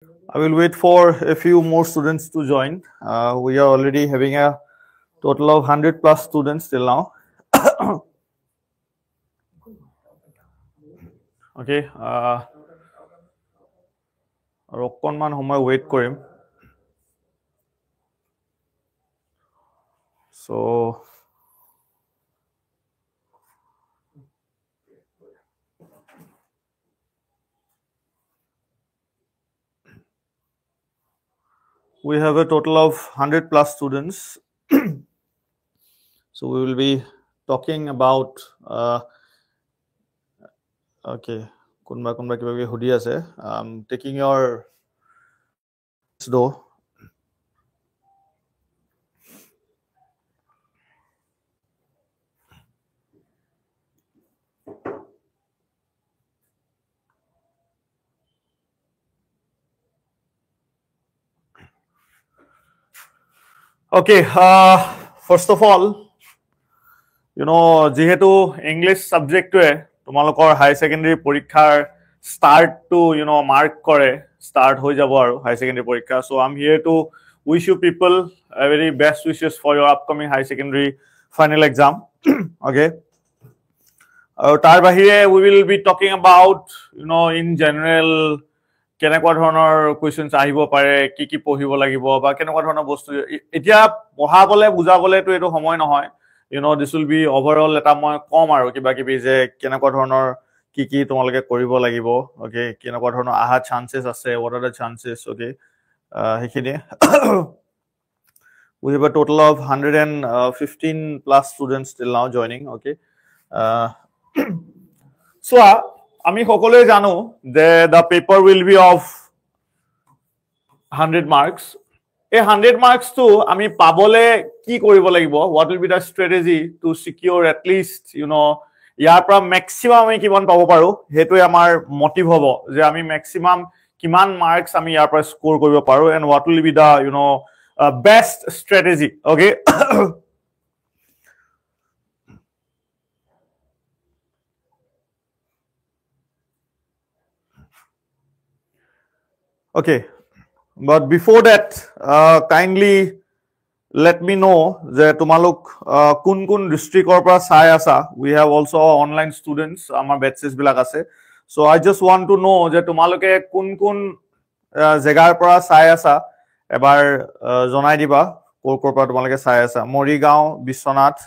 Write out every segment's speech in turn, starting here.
I will wait for a few more students to join. We are already having a total of 100 plus students till now. Okay. আৰু অকণমান সময় wait কৰিম. So we have a total of 100 plus students. So we will be talking about okay. Kunba kiba kiba hudi ase. Taking your though. Okay, first of all, you know, jihetu English subject to tumalokor high secondary porikkhar start to, you know, mark kore, start hoi jabo aru high secondary porikha. So I'm here to wish you people a very best wishes for your upcoming high secondary final exam. Okay. Tar bahire we will be talking about, you know, in general কেনেকুৱা ধৰণৰ কোৱেশ্চনছ আহিব পাৰে কি কি পঢ়িব লাগিব বা কেনেকুৱা ধৰণৰ বস্তু এতিয়া পঢ়াবলে বুজাবলে তো এটো সময় নহয় you know this will be overall এটা মই কম আৰু কিবা কিবি যে কেনেকুৱা ধৰণৰ কি কি তোমালকে কৰিব লাগিব ওকে কেনেকুৱা ধৰণৰ আহা চান্সেস আছে what are the chances okay হেখিনি we have a total of 115 plus students till now joining okay so আমি সকলোৱে জানো যে the paper will be of 100 marks a 100 marks to আমি পাবলে কি কৰিব লাগিব what will be the strategy to secure at least you know ইয়াৰ পৰা maximum আমি কিমান পাব পাৰো হেতুই আমাৰ মোটিভ হ'ব যে আমি maximum কিমান marks আমি ইয়াৰ পৰা স্কোৰ কৰিব পাৰো and what will be the you know best strategy okay Okay, but before that, kindly let me know that tumaluk kun kun district or pra sai asa. We have also online students, amar batches bilak ase. So I just want to know that tumaluke kun kun jegar pra sai asa. Ebar jonai diba kor pra tumaluke sai asa. Morigao, Biswanath,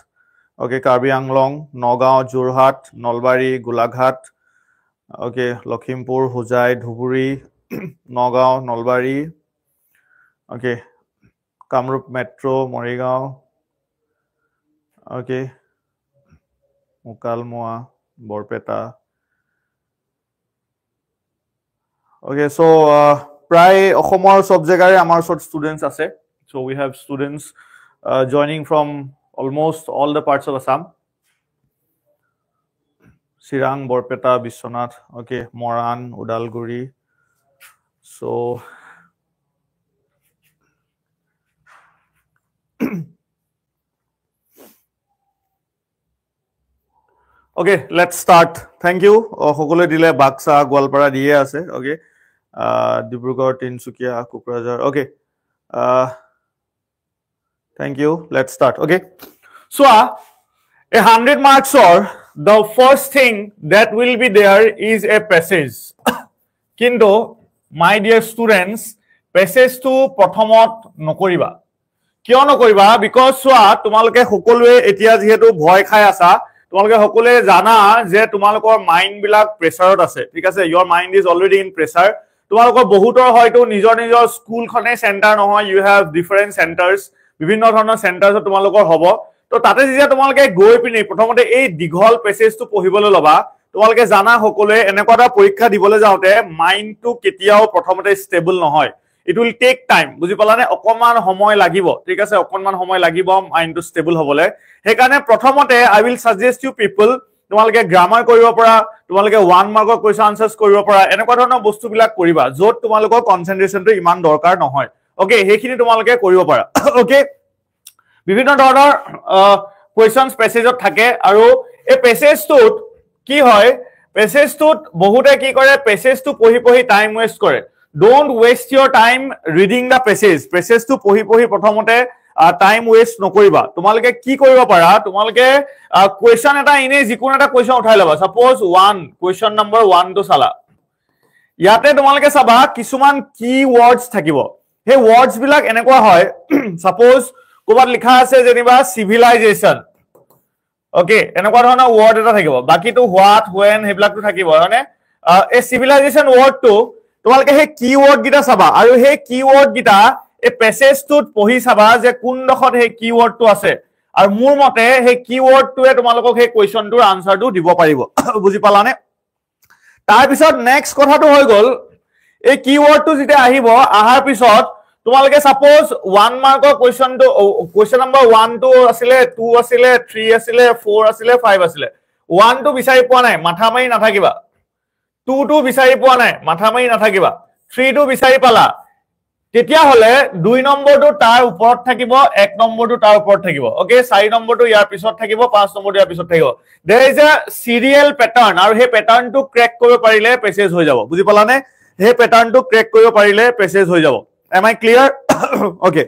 okay, Karbi Anglong, Nogao, Jorhat, Nolbari, Golaghat, okay, Lakhimpur, Hojai, Dhuburi. Nogao, Nolbari, okay, Kamrup Metro, Morigao, okay, Mukalmoa, Borpeta. Okay, so pray Ohomor subjegare amar sort students ase. So we have students joining from almost all the parts of Assam. Sirang, Borpeta, Biswanath, okay, Moran, Udalguri. So okay, let's start. Thank you. Hokole dile Baksa, Gwalpara diye ase. Okay. Dibrugarh, Tinsukia, Kokrajhar. Okay. Thank you. Let's start. Okay. So 100 marks or the first thing that will be there is a passage. Kindo my dear students, passage to prothomot nokoriba. Kyo nokoriba? Because soa tumalke hokolwe etia jihetu bhoy khai asa, tumalke hokole jana je tumalkor mind bilak pressure ase. Thik ase your mind is already in pressure. Tumalkor bohutor hoyto nijor school khone center nohoy you have different centers, bibhinno dhoroner centers tumalkor hobo. To tate jia tumalke goi pini prothomote ei dighol passage to pohibole loba. তোমালকে জানা হকলে এনেকটা পৰীক্ষা দিবলে যাওতে mind to কেতিয়াও প্ৰথমতে stable নহয় it will tech time বুজি পালানে অকমান সময় লাগিব ঠিক আছে অকমান সময় লাগিব মাইন্ড টু ষ্টেবল হবলে হেকানে প্ৰথমতে আই উইল সাজেস্ট ইউ পিপল তোমালকে গ্ৰামাৰ কৰিব পৰা তোমালকে 1 মাৰ্কৰ কোৱেশ্চন আনসাৰ্স কৰিব পৰা এনেকুৱা ধৰণৰ বস্তু বিলাক কৰিবা যত তোমালকৰ কনসেন্ট্ৰেচনটো ইমান দৰকাৰ নহয় ওকে হেখিনি তোমালকে কৰিব পৰা ওকে বিভিন্ন ধৰণৰ কোৱেশ্চনছ পেছেজত থাকে আৰু এই পেছেজটোত কি হয় পেছেজটোত বহুতে কি কৰে পেছেজটো পঢ়ি টাইম ওয়েষ্ট কৰে don't waste your time reading the passage to পঢ়ি প্ৰথমতে টাইম ওয়েস্ট নকৰিবা তোমালোকে কি কৰিব পাৰা তোমালোকে কোৱেশ্চন এটা ইনে যিকোনো এটা কোৱেশ্চন উঠাই লবা সাপোজ 1 কোৱেশ্চন নম্বৰ 1 টো চালা ইয়াতে তোমালোকে চাবা কিছুমান কি ওয়াৰ্ডস থাকিব হে ওয়াৰ্ডস বিলাক এনেকুৱা হয় সাপোজ কোবাত লিখা আছে যেনিবা সিভিলাইজেশন ওকে এনেকুৱা ধৰণৰ ওয়াৰ্ড এটা থাকিব বাকি তো হোৱাট when হেবিলাকটো থাকিব মানে এ সিভিলাইজেশন ওয়াৰ্ড টো তোমালোকে হে কিওয়াৰ্ড গিটা চাবা আৰু হে কিওয়ার্ড গিটা এ প্যাসেজ টুত পঢ়ি চাবা যে কোন দখত হে কিওয়ার্ড টু আছে আৰু মোৰ মতে হে কিওয়াৰ্ড টুৱে তোমালোকক হে কোৱেশ্চনটোৰ আনসাৰটো দিব পাৰিব বুজি পালানে তাৰ পিছত নেক্সট কথাটো হৈ গল এই কিওয়াৰ্ড টু যেটা আহিব আহাৰ পিছত তোমালোকে সাপোজ 1 মাৰ্কৰ কোৱেশ্চনটো কোৱেশ্চন নম্বৰ 1 টো আছিলে 2 আছিলে 3 আছিলে 4 আছিলে 5 আছিলে 1 টো বিচাৰি পোৱা নাই মাথা মাৰি নাথাকিবা 2 টো বিচাৰি পোৱা নাই মাথা মাৰি নাথাকিবা 3 টো বিচাৰি পালা তেতিয়া হলে 2 নম্বৰটো তাৰ ওপৰত থাকিব 1 নম্বৰটো তাৰ ওপৰত থাকিব ওকে 4 নম্বৰটো ইয়াৰ পিছত থাকিব 5 নম্বৰটো ইয়াৰ পিছত থাকিব there is a serial pattern আৰু হে প্যাটাৰ্নটো ক্ৰ্যাক কৰিব পাৰিলে পেছেজ হৈ যাব বুজি পালানে হে প্যাটাৰ্নটো ক্ৰ্যাক কৰিব পাৰিলে পেছেজ হৈ যাব am I clear okay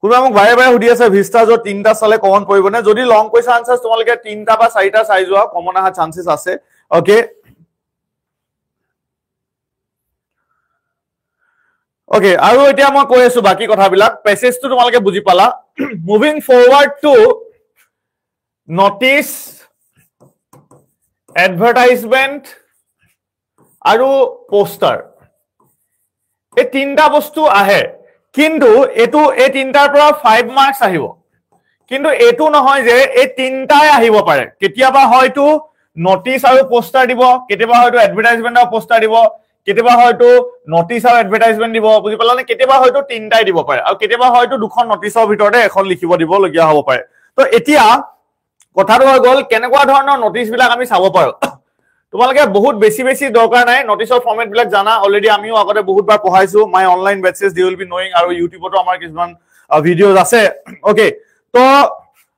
কোনোবা মোক বাৰে বাৰে সুধি আছে ভিস্টা যত তিনটা চালে কমন পৰিব নে যদি লং কোৱেশ্চন আনসাৰ্স তোমালোকে তিনটা বা চাৰিটা চাই যোৱা কমন আহা চান্সেস আছে ওকে ওকে আৰু এতিয়া মই কৈ আছো বাকি কথাবিলাক পেছেজটো তোমালোকে বুজি পালা moving forward to notice advertisement আৰু পোস্টাৰ এই তিনটা বস্তু আহে কিন্তু এটো এই তিনটাৰ পৰা 5 মাৰ্কস আহিব কিন্তু এটো নহয় যে এই তিনটাই আহিব পাৰে কেতিয়াবা হয়তো নটিচ আৰু পোস্টাৰ দিব কেতিয়াবা হয়তো এডভাৰটাইজমেন্ট আৰু পোস্টাৰ দিব কেতিয়াবা হয়তো নটিচ আৰু এডভাৰটাইজমেন্ট দিব বুজি পালানে কেতিয়াবা হয়তো তিনটাই দিব পাৰে আৰু কেতিয়াবা হয়তো দুখন নটিচৰ ভিতৰতে এখন লিখিব দিব লগিয়া হ'ব পাৰে তো এতিয়া কথাটো হৈ গল কেনেকুৱা ধৰণৰ নটিচ বিলাক আমি চাব পাৰো তোমালোকে বহুত বেছি দৰকাৰ নাই নটিচৰ ফৰমেট বিলাক জানা অলৰেডি আমিও আগতে বহুত বাৰ পঢ়াইছো my online batches they will be knowing আৰু ইউটিউবতো আমাৰ কিছুমান ভিডিওস আছে ওকে তো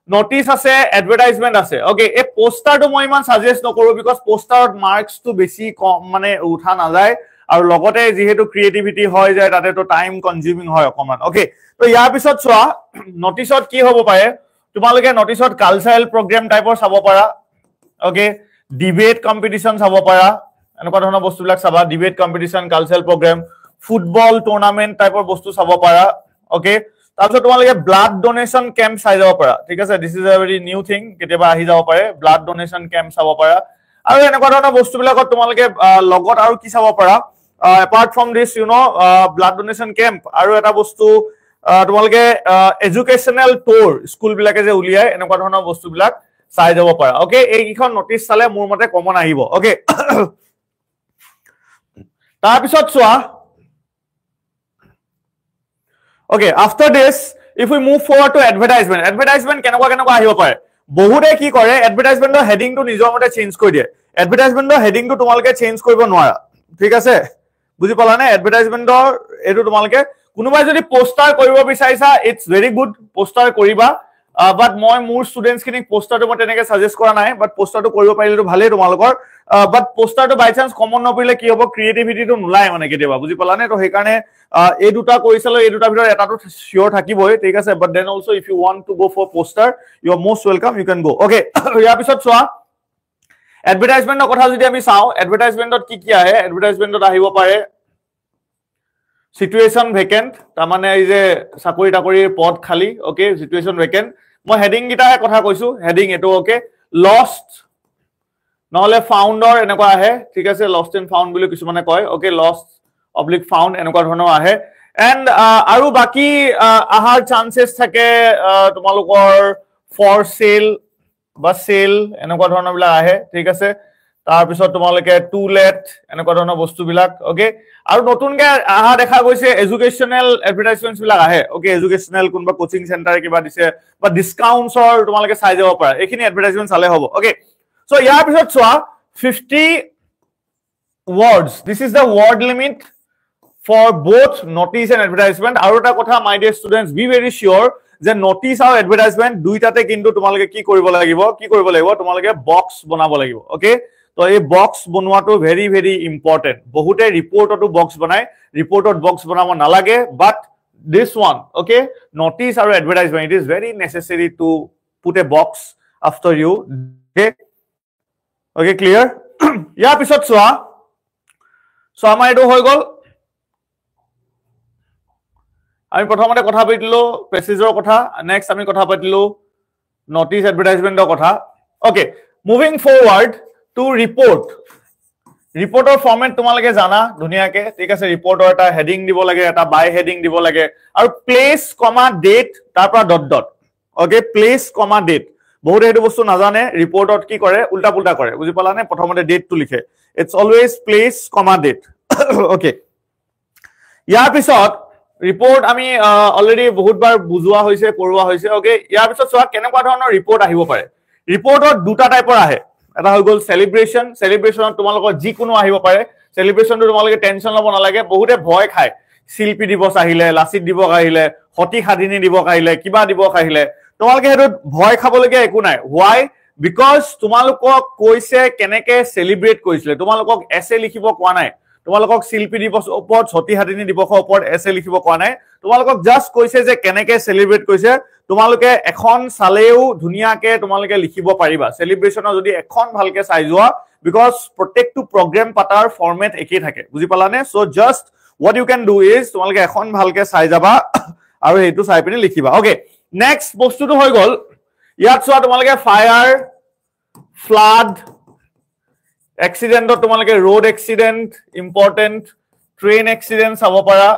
নটিচ আছে এডভাৰটাইজমেন্ট আছে ওকে এই পোস্টাৰটো মই ইমান সাজেষ্ট নকৰো বিকজ পোস্টাৰত মাৰ্কস তো বেছি মানে উঠা না যায় আৰু লগতে যেহেতু ক্ৰিয়েটিভিটি হয় যায় তাতে তো টাইম কনজিউমিং হয় অকমান ওকে তো ইয়াৰ পিছত চোৱা নটিচত কি হ'ব পাৰে তোমালোকে নটিচত কালচাৰেল প্ৰগ্ৰাম টাইপৰ চাব পাৰা ওকে ডিবেট কম্পিটিশন চাব পাৰা এনেকুৱা ধৰণৰ বস্তুবিলাক চাবা debate competition cultural program football tournament টাইপৰ বস্তু চাব পাৰা ওকে তাৰপিছত তোমালোকে ব্লাড ডোনেশন কেম্প চাই যাব পাৰা ঠিক আছে this is a very new thing কেতিয়াবা আহি যাব পাৰে ব্লাড ডোনেশন কেম্প চাব পাৰা আৰু এনেকুৱা ধৰণৰ বস্তুবিলাকত তোমালোকে লগত আৰু কি চাব পাৰা apart from this you know blood donation camp আৰু এটা বস্তু তোমালোকে এডুকেশনাল টুৰ স্কুল বিলাকে যে উলিয়ায় এনেকুৱা ধৰণৰ বস্তুবিলাক চাই যাব পাৰা ওকে এইখন নটিচ চালে মোৰ মতে কমন আহিব ওকে তাৰ পিছত চোৱা okay after this if we move forward to advertisement কেনেকুৱা আহিব পাৰে বহুতে কি কৰে এডভাৰটাইজমেন্টৰ হেডিং টো নিজৰ মতে চেঞ্জ কৰি দিয়ে এডভাৰটাইজমেন্টৰ হেডিং টো তোমালোকে চেঞ্জ কৰিব নোৱাৰা ঠিক আছে বুজি পালা নে এডভাৰটাইজমেন্টৰ এটো তোমালোকে কোনোবাই যদি পোস্টাৰ কৰিব বিচাৰিছা ইটস ভেৰি গুড পোস্টাৰ কৰিবা but মই মোৰ স্টুডেন্টস খিনিক পোস্টাৰটো মই তেনেকে সাজেষ্ট কৰা নাই but পোস্টাৰটো কৰিব পাৰিলেটো ভালেই তোমালোকৰ but পোস্টাৰটো বাই চান্স কমন নপৰিলে কি হ'ব ক্ৰিয়েটিভিটিটো নুলাই মানে কেতিয়াবা বুজি পালা নে তো হেকাৰণে এই দুটা কৰিছালে এই দুটা ভিতৰত এটাটো শিওৰ থাকিবই ঠিক আছে but then also if you want to go for poster you are most welcome you can go okay ইয়াৰ পিছত চোৱা এডভাৰটাইজমেন্টৰ কথা যদি আমি চাও এডভাৰটাইজমেন্টত কি আহে এডভাৰটাইজমেন্টত আহিব পাৰে সিচুৱেচন ভেকেন্ট তাৰ মানে এই যে চাকৰি টাকৰিৰ পদ খালি ওকে সিচুৱেচন ভেকেন্ট মই হেডিং গিটাহে কথা কৈছো হেডিং এটো ওকে লষ্ট নহলে ফাউন্ডৰ এনেকুৱা আহে ঠিক আছে লষ্ট এণ্ড ফাউন্ড বুলি কিছুমানে কয় ওকে লষ্ট অবলিক ফাউন্ড এনেকুৱা ধৰণৰ আহে এন্ড আৰু বাকি আহাৰ চান্সেস থাকে তোমালোকৰ ফৰ সেল বা সেল এনেকুৱা ধৰণৰ বিলাক আহে ঠিক আছে তাৰ পিছত তোমালোকে টু লেট এনেকুৱা ধৰণৰ বস্তুবিলাক ওকে আৰু নতুনকে আহা দেখা গৈছে এডুকেশনাল এডভাৰটাইজমেন্টস বিলাক আহে ওকে এডুকেশনাল কোনবা কোচিং সেন্টাৰ কিবা দিছে বা ডিসকাউন্টছৰ তোমালোকে চাই যাব পাৰা এখিনি এডভাৰটাইজমেন্ট চালে হ'ব ওকে সো ইয়াৰ পিছত চোৱা 50 words this is the word limit for both notice and advertisement আৰু এটা কথা my dear students be very sure যে notice আৰু advertisement দুইটাতে কিন্তু তোমালোকে কি কৰিব লাগিব তোমালোকে বক্স বনাব লাগিব ওকে তো এই বক্স বনোৱাটো ভেৰি ভেৰি ইম্পৰ্টেন্ট বহুতে ৰিপৰ্টটো বক্স বনায় ৰিপৰ্টত বক্স বনাব নালাগে বাট this one okay notice or advertisement it is very necessary to put a box after you okay clear ya pisot so amar edu hoy gol আমি প্রথমতে কথা পাতিলো প্ৰেসিজৰ কথা নেক্সট আমি কথা পাতিলো notice advertisementৰ কথা okay moving forward to ৰিপৰ্টৰ format তোমালকে জানা ধুনিয়াকে ঠিক আছে ৰিপৰ্টৰ এটা হেডিং দিব লাগে এটা বাই হেডিং দিব লাগে আৰু প্লেস কমা ডেট তাৰপৰা dot dot okay place comma date বহুত হেতু বস্তু নাজানে ৰিপৰ্টত কি কৰে উল্টা পুল্টা কৰে বুজি পালানে প্ৰথমতে ডেটটো লিখে it's always place comma date okay ইয়াৰ পিছত ৰিপৰ্ট আমি অলৰেডি বহুতবাৰ বুজোৱা হৈছে পঢ়োৱা হৈছে ওকে ইয়াৰ পিছত চোৱা কেনেকুৱা ধৰণৰ ৰিপৰ্ট আহিব পাৰে ৰিপৰ্টত দুটা টাইপৰ আহে এটা হৈ গল সেলিব্ৰেশনত তোমালোকৰ যি কোনো আহিব পাৰে সেলিব্ৰেশনটো তোমালোকে টেনশন লব নালাগে বহুতে ভয় খায় শিল্পী দিৱস আহিলে লাচিত দিৱস আহিলে সতি সাদিনী দিৱস আহিলে কিবা দিৱস আহিলে তোমালোকে হেতু ভয় খাবলগীয়া একো নাই why because তোমালোকক কৈছে কেনেকে সেলিব্ৰেট কৰিছিলে তোমালোকক এছে লিখিব কোৱা নাই তোমালোকক শিল্পী দিৱস ওপৰত সতি সাদিনী দিৱসৰ ওপৰত এছে লিখিব কোৱা নাই তোমালোকক জাস্ট কৈছে যে কেনেকে সেলিব্ৰেট কৰিছে তোমালোকে এখন সালেও ধুনিয়াকে তোমালোকে লিখিব পাৰিবা সেলিব্ৰেশনৰ যদি এখন ভালকে চাই যোৱা বিকজ প্ৰত্যেকটো প্ৰগ্ৰাম পাতাৰ ফৰমেট একেই থাকে বুজি পালানে so just what you can do is তোমালোকে এখন ভালকে চাই যাবা আৰু হেতু চাই পিনে লিখিবা ওকে নেক্সট বস্তুটো হৈ গল ইয়াত চোৱা তোমালোকে ফায়াৰ ফ্লাড এক্সিডেন্ট তোমালোকে road accident important train accident চাব পাৰা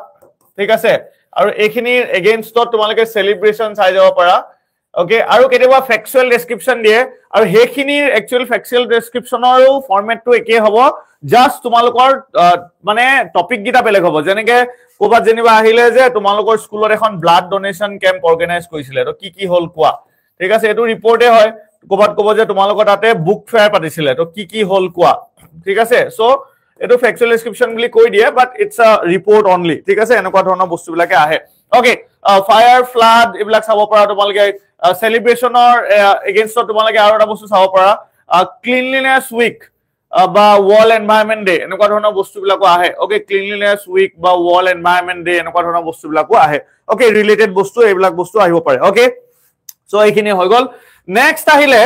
ঠিক আছে আৰু এখিনিৰ এগেইনষ্টত তোমালোকে সেলিব্ৰেশন চাই যাব পাৰা ওকে আৰু কেতিয়াবা ফ্যাকচুয়াল ডেসক্ৰিপচন দিয়ে আৰু হেখিনিৰ একচুয়াল ফ্যাকচুয়াল ডেসক্ৰিপচনৰো ফৰমেটটো একে হ'ব জাস্ট তোমালোকৰ মানে টপিক গিটা বেলেগ হ'ব যেনেকে কোবাত জেনিবা আহিলে যে তোমালোকৰ স্কুলত এখন ব্লাড ডোনেশন ক্যাম্প অৰ্গানাইজ কৰিছিলে তো কি হল কোৱা ঠিক আছে এটো ৰিপৰ্টে হয় কোবাত কব যে তোমালোকৰ তাতে বুক ফেয়াৰ পাতিছিলে তো কি হল কোৱা ঠিক আছে সো এটো ফ্যাকচুয়াল ডেসক্ৰিপচন বুলি কৈ দিয়ে বাট ইটস আ ৰিপৰ্ট অনলি ঠিক আছে এনেকুৱা ধৰণৰ বস্তুবিলাকে আহে ওকে ফায়াৰ ফ্লাড ইবিলাক চাব পাৰা তোমালোকে সেলিব্ৰেশনৰ এগেইনষ্টত তোমালোকে আৰু এটা বস্তু চাব পাৰা ক্লিনলিনেছ উইক বা ওয়াল এনভায়ৰনমেন্ট ডে এনেকুৱা ধৰণৰ বস্তুবিলাকো আহে ওকে ক্লিনলিনেছ উইক বা ওয়াল এনভায়ৰনমেন্ট ডে এনেকুৱা ধৰণৰ বস্তুবিলাকো আহে ওকে ৰিলেটেড বস্তু এইবিলাক বস্তু আহিব পাৰে ওকে সো এইখিনি হৈ গল নেক্সট আহিলে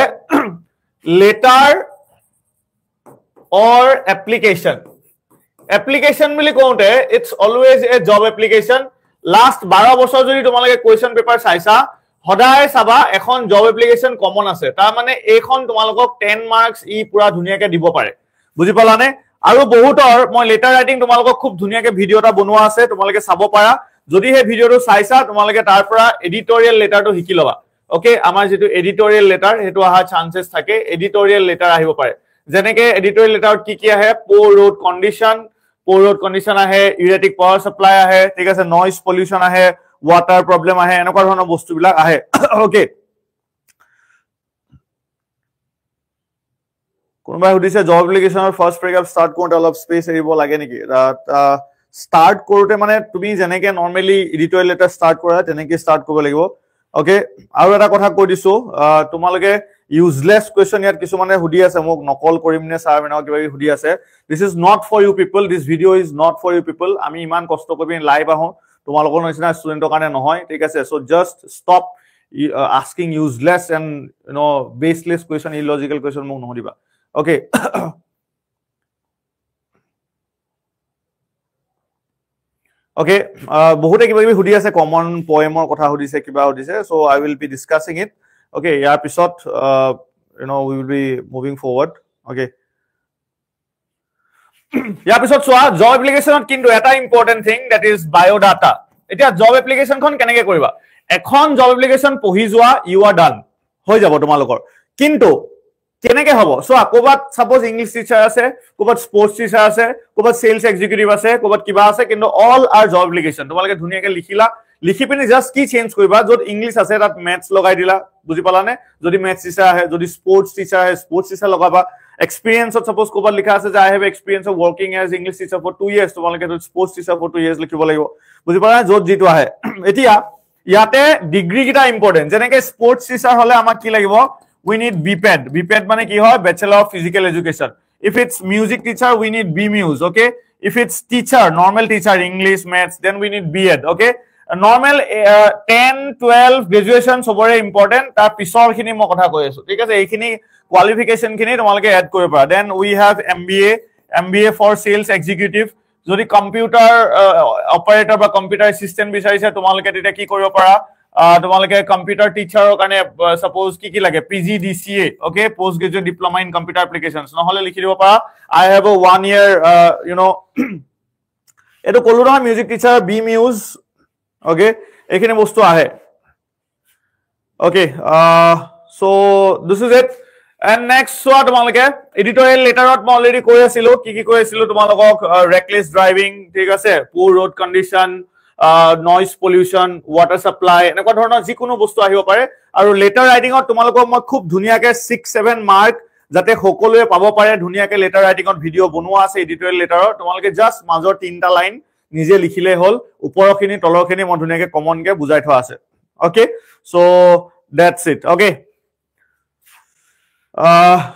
লেটাৰ or application বুলি কোতে it's always a job application last 12 বছৰ যদি তোমালোকে কোৱেশ্চন পেপাৰ চাইছা হদায় চাবা এখন জব এপ্লিকেশন কমন আছে তাৰ মানে এইখন তোমালোকক 10 মাৰ্কস ই পুৰা ধুনিয়াকে দিব পাৰে বুজি পালানে আৰু বহুতৰ মই লেটাৰ ৰাইটিং তোমালোকক খুব ধুনিয়াকে ভিডিও এটা বনোৱা আছে তোমালোকে চাব পাৰা যদি হে ভিডিওটো চাইছা তোমালোকে তাৰ পৰা এডিটৰিয়েল লেটাৰটো শিকি লবা ওকে আমাৰ যেটো এডিটৰিয়েল লেটাৰ হেতু আহা চান্সেস থাকে এডিটৰিয়েল লেটাৰ আহিব পাৰে যেনেকে এডিটৰিয়েল লেটাৰত কি আহে পোৰ ৰোড কন্ডিশন আহে ইউৰেটিক পাৱাৰ সাপ্লাই আহে ঠিক আছে নয়েজ পলিউশন আহে ওয়াটাৰ প্ৰবলেম আহে এনেকুৱা ধৰণৰ বস্তুবিলাক আহে ওকে কোনবা হুদিছে জব এপ্লিকেশনৰ ফাৰ্স্ট প্যাৰাগ্ৰাফ স্টাৰ্ট কৰোতে অলপ স্পেচ এৰিব লাগে নেকি স্টাৰ্ট কৰোতে মানে তুমি যেনেকে নৰমালি এডিটৰিয়েল লেটাৰ স্টাৰ্ট কৰা তেনেকে স্টাৰ্ট কৰিব লাগিব ওকে আৰু এটা কথা কৈ দিছো তোমালোকে useless question yet kisumane hudi ase mok nokol korim ne sir mena kiba hudi ase this is not for you people this video is not for you people ami iman kosto kobi live ahon tumalokor noisina student kane nohoy thik ase so just stop asking useless and baseless question illogical question mok nohodiba okay okay bohude kiba hudi ase common poem or kotha hodise kiba hodise so I will be discussing it okay yeah episode we will be moving forward okay yeah episode so job application kintu eta important thing that is biodata eta job application khon keneke koriba ekhon job application pohi joa you are done hoi jabo tomalokor kintu keneke hobo so akobat suppose english teacher ase kobat sports teacher ase kobat sales executive ase kobat kiba ase kintu all are job application tomaloke dhuniyake likhila লিখি পিনি just কি change কৰিবা যত English আছে তাত maths লগাই দিলা বুজি পালানে যদি ম্যাথছ টিচাৰ আহে যদি স্পোৰ্টস টিচাৰ আহে স্পোৰ্টস টিচাৰ লগাবা এক্সপেৰিয়েন্স সাপোজ কোবাত লিখা আছে যে I have experience of working as English teacher for 2 years তোমালোকে স্পোৰ্টস টিচাৰ ফৰ 2 ইয়াৰ্স লিখিব লাগিব বুজি পালা যত জিটো আহে এতিয়া ইয়াতে ডিগ্ৰী কিটা ইম্পৰ্টেন্ট যেনেকে স্পোৰ্টস টিচাৰ হলে আমাক কি লাগিব we need bped মানে কি হয় bachelor of physical education If it's music teacher, we need BMuse, okay? If it's teacher, normal teacher, English, maths, then we need B.Ed, okay? Normal 10, 12, graduation, sobore important. Ta pisor khini mo kotha koi asu. Thik ase, ekhini qualification khini tomalke add koribo para. Then we have MBA for sales executive. Jodi computer operator ba computer assistant bicharise tomalke teta ki koribo para. তোমালকে computer টিচাৰৰ কাৰণে suppose কি লাগে PGDCA okay post graduate diploma in computer applications নহলে লিখি দিব পাৰা I have a 1 year এটো কলো না মিউজিক টিচাৰ BMuse okay এখানে বস্তু আহে okay so this is it and next so তোমালকে এডিটৰিয়েল লেটাৰত মই অলৰেডি কৈ আছিলো কি কৈ আছিলো তোমালকক reckless driving ঠিক আছে poor road condition noise pollution water supply এনেকুৱা ধৰণৰ যিকোনো বস্তু আহিব পাৰে আৰু লেটাৰ ৰাইটিংত তোমালোকক মই খুব ধুনিয়াকে 6-7 মাৰ্ক যাতে সকলোৱে পাব পাৰে ধুনিয়াকে লেটাৰ ৰাইটিংত ভিডিও বনোৱা আছে এডিটৰিয়েল লেটাৰত তোমালোকে জাস্ট মাজৰ তিনটা লাইন নিজে লিখিলে হল ওপৰখিনি তলৰখিনি মই ধুনিয়াকে কমন কে বুজাই থোৱা আছে okay so that's it okay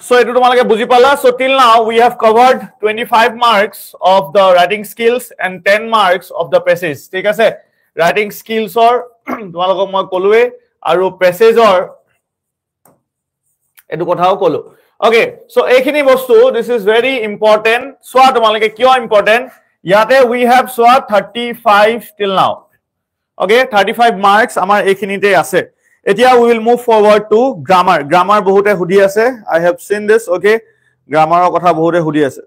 so etu tomalake buji pala so till now we have covered 25 marks of the writing skills and 10 marks of the passage thik ase writing skills or tomalok moi kolue aru passage or etu kothao kolu okay so ekhini bostu this is very important so tomalake kyo important yate we have so 35 till now okay 35 marks amar ekhinite ase Etia we will move forward to grammar. Grammar bohote hudi ase. I have seen this, okay? Grammar or kotha bohote hudi ase.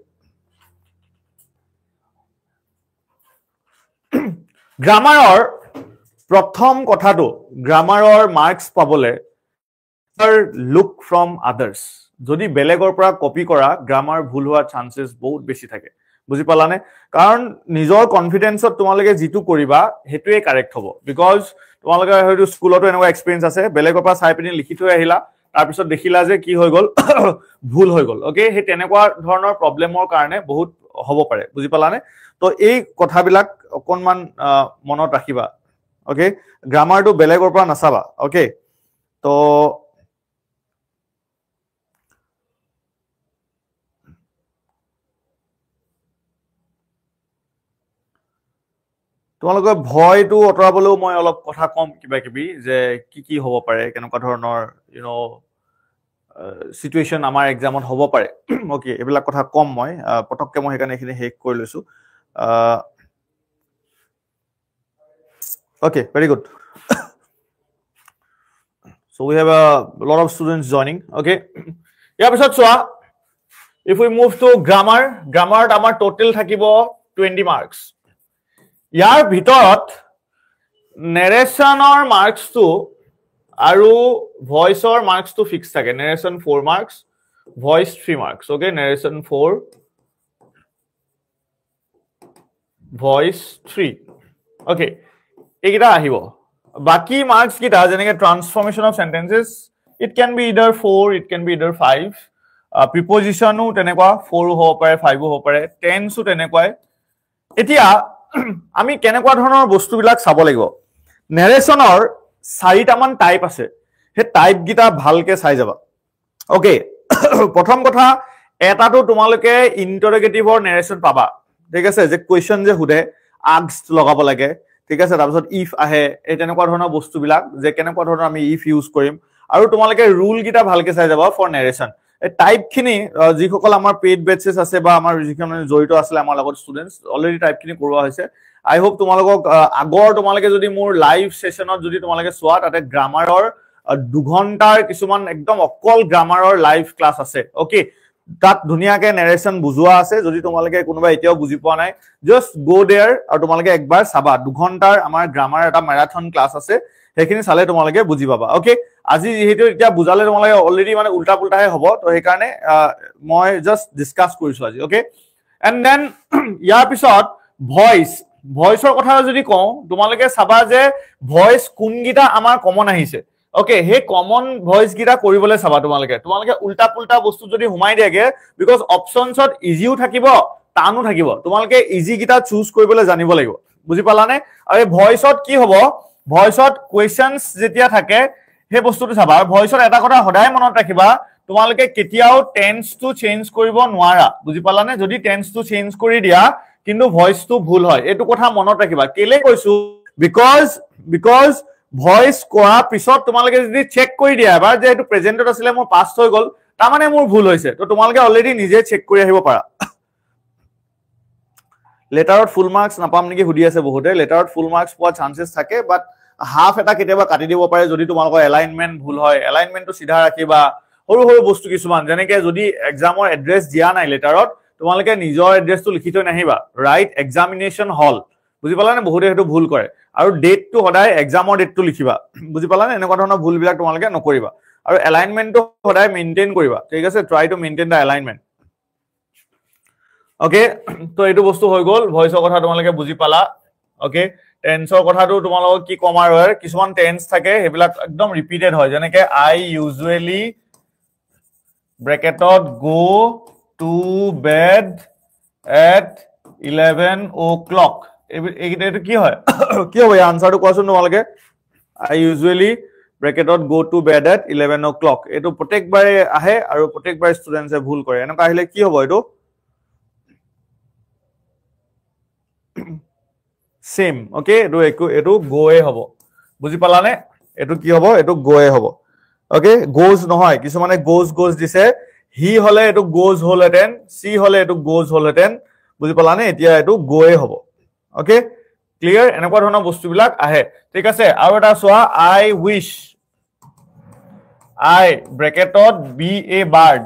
Grammar or prothom kotha to grammar or marks pabole look from others. Jodi belegor pora copy kora grammar bhul hoar chances bahut beshi thake. বুজি পালানে কাৰণ নিজৰ কনফিডেন্সত তোমালকে জিতু কৰিবা হেতুৱে correct হ'ব because তোমালকে হয়তো স্কুলতো এনেকুৱা এক্সপেৰিয়েন্স আছে বেলেগৰ পৰা চাই পিনি লিখি থৈ আহিলা তাৰ পিছত দেখিলা যে কি হৈ গল ভুল হৈ গল ওকে হে তেনেকুৱা ধৰণৰ প্ৰবলেমৰ কাৰণে বহুত হ'ব পাৰে বুজি পালানে তো এই কথাবিলাক অকনমান মনত ৰাখিবা ওকে গ্ৰামাৰটো বেলেগৰ পৰা নাচাবা ওকে তো তোমালোকে ভয়টো অতৰাবলৈও মই অলপ কথা কম কিবা কিবি যে কি হ'ব পাৰে কেনেকুৱা ধৰণৰ সিচুৱেচন আমাৰ এক্সামত হ'ব পাৰে ওকে এবিলাক কথা কম মই পটককে মই হেকানে এখিনি হেক কৰি লৈছো okay very good so we have a lot of students joining okay ইয়াৰ পিছত চোৱা if we move to grammar আমাৰ টোটাল থাকিব 20 marks ইয়াৰ ভিতৰত নেৰেশনৰ মাৰ্কস টু আৰু ভয়েসৰ মাৰ্কস টু ফিক্স থাকে narration 4 marks voice 3 marks okay narration 4 voice 3 okay এইটা আহিব বাকি মাৰ্কস কিটা যেনেকে transformation of sentences it can be either 4 it can be either 5 প্ৰিপজিশনও তেনেকুৱা 4 হ'ব পাৰে 5 হ'ব পাৰে টেন্সও তেনেকুৱাই এতিয়া আমি কেনেকুৱা ধৰণৰ বস্তুবিলাক চাব লাগিব নেৰেশনৰ 4টা মান টাইপ আছে হে টাইপ গিটা ভালকে চাই যাবা ওকে প্ৰথম কথা এটাটো তোমালোকে ইন্টাৰোগেটিভৰ নেৰেশন পাবা ঠিক আছে যে কোৱেশ্চন যে হুদে আস্কড লগাব লাগে ঠিক আছে তাৰ পিছত ইফ আহে এই তেনেকুৱা ধৰণৰ বস্তুবিলাক যে কেনেকুৱা ধৰণৰ আমি ইফ ইউজ কৰিম আৰু তোমালোকে ৰুল গিটা ভালকে চাই যাবা ফৰ নেৰেশন টাইপ খিনি যিসকল আমাৰ পেইড বেচেস আছে বা আমাৰ যিখন জড়িত আছে আমাৰ লগত ষ্টুডেন্টস অলৰেডি টাইপ খিনি কৰোৱা হৈছে আই হোপ তোমালোকক আগৰ তোমালোকে যদি মোৰ লাইভ সেশনত যদি তোমালোকে সোৱা তাতে গ্ৰামাৰৰ 2 ঘণ্টাৰ কিছুমান একদম অকল গ্ৰামাৰৰ লাইভ ক্লাস আছে ওকে তাত ধুনিয়াকে নেৰেশন বুজোৱা আছে যদি তোমালোকে কোনোবা এতিয়াও বুজি পোৱা নাই জাস্ট গো देयर আৰু তোমালোকে একবাৰ চাবা 2 ঘণ্টাৰ আমাৰ গ্ৰামাৰ এটা ম্যাৰাথন ক্লাস আছে হেখিনি চালে তোমালোকে বুজি পাবা ওকে আজি যেহেতু এতিয়া বুজালে তোমালোকে অলৰেডি মানে উল্টা পুল্টাহে হ'ব তো সেই কাৰণে মই জাস্ট ডিসকাস কৰিছো আজি ওকে এন্ড দেন ইয়াৰ পিছত ভয়েসৰ কথা যদি কওঁ তোমালোকে চাবা যে ভয়েস কোনগিটা আমাৰ কমন আহিছে ওকে হে কমন ভয়েস গিটা কৰিবলৈ চাবা তোমালোকে উল্টা পুল্টা বস্তু যদি হুমাই দিয়াগে বিকজ অপশনছত ইজিও থাকিব টানো থাকিব তোমালোকে ইজি গিটা চুজ কৰিবলৈ জানিব লাগিব বুজি পালানে আৰু এই ভয়েসত কি হ'ব ভয়েসত কোৱেশ্চনস যেতিয়া থাকে হে বস্তুটো চাবা ভয়েসৰ এটা কথা সদায় মনত ৰাখিবা তোমালোকে কেতিয়াও টেন্স টু চেঞ্জ কৰিব নোৱাৰা বুজি পালানে যদি টেন্স টু চেঞ্জ কৰি দিয়া কিন্তু ভয়েস টু ভুল হয় এটো কথা মনত ৰাখিবা কেলে কৈছো বিকজ ভয়েস কোৱা পিছত তোমালোকে যদি চেক কৰি দিয়া এবাৰ যে এটো প্ৰেজেন্টত আছিল মোৰ পাস্ট হৈ গল তা মানে মোৰ ভুল হৈছে তো তোমালোকে অলৰেডি নিজে চেক কৰি আহিব পাৰা লেটাৰত ফুল মাৰ্কস নাপাম নেকি হুদি আছে বহুতে লেটাৰত ফুল মাৰ্কস পোৱা চান্সেস থাকে বাট হাফ এটা কেতিয়াবা কাটি দিব পাৰে যদি তোমালোকৰ এলাইনমেন্ট ভুল হয় এলাইনমেন্টটো সিধা ৰাখিবা সৰু সৰু বস্তু কিছুমান যেনেকে যদি এক্সামৰ এড্ৰেছ দিয়া নাই লেটাৰত তোমালোকে নিজৰ এড্ৰেছটো লিখি থৈ নাহিবা ৰাইট এক্সামিনেশন হল বুজি পালানে বহুতে হেতু ভুল কৰে আৰু ডেটটো সদায় এক্সামৰ ডেটটো লিখিবা বুজি পালানে এনেকুৱা ধৰণৰ ভুল বিলাক তোমালোকে নকৰিবা আৰু এলাইনমেন্টটো সদায় মেইনটেইন কৰিবা ঠিক আছে try to maintain the alignment okay তো এটো বস্তু হৈ গল ভয়েসৰ কথা তোমালোকে বুজি পালা ওকে টেন্সৰ কথাটো তোমালোক কি কমাৰ হয় কিছুমান টেন্স থাকে হেবিলাক একদম ৰিপিটেড হয় যেনেকে আই usually ব্ৰেকেটত go to bed at 11 o'clock এটো কি হয় কি হ'ব এই আনসাৰটো কোৱাচোন তোমালোকে আই usually ব্ৰেকেটত go to bed at 11 o'clock এটো প্ৰত্যেকবাৰে আহে আৰু প্ৰত্যেকবাৰে ষ্টুডেন্টসে ভুল কৰে এনেকা আহিলে কি হ'ব এটো সেম ওকে এটো গোয়ে হ'ব বুজি পালানে এটো কি হ'ব এটো গোয়ে হ'ব ওকে গোজ নহয় কিছু মানে গোজ দিছে হি হলে এটো গোজ হলহেতেন সি হলে এটো গোজ হলহেতেন বুজি পালানে এতিয়া এটো গোয়ে হ'ব ওকে ক্লিয়াৰ এনেকুৱা ধৰণৰ বস্তুবিলাক আহে ঠিক আছে আৰু এটা সোৱা আই wish I ব্ৰেকেটত B a bird